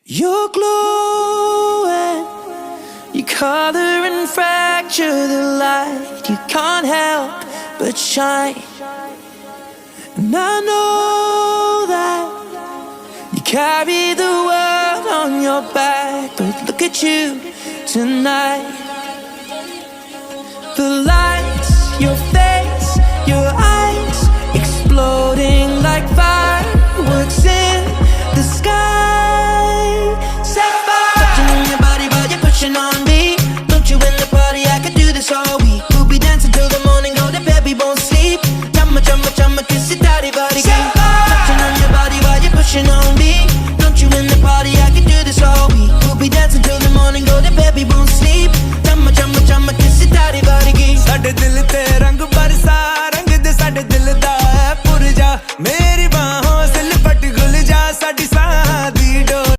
You're glowing, you color and fracture the light. You can't help but shine. And I know that you carry the world on your back, but look at you tonight. The lights, your face, your eyes, exploding like fireworks in the sky. Sapphire, touching on your body while you're pushing on me. Don't you in the party, I could do this all week. We'll be dancing till the morning, go to bed, we won't sleep. Chumma, chumma, chumma, kiss it, daddy, body, girl. Touching on your body while you're pushing on me. Don't you in the party, I could do this all week. We'll be dancing till the morning, go to bed, we won't sleep. Chumma, chumma, chumma, kiss it, daddy, body, girl. ਸਾਡੇ ਦਿਲ ਤੇ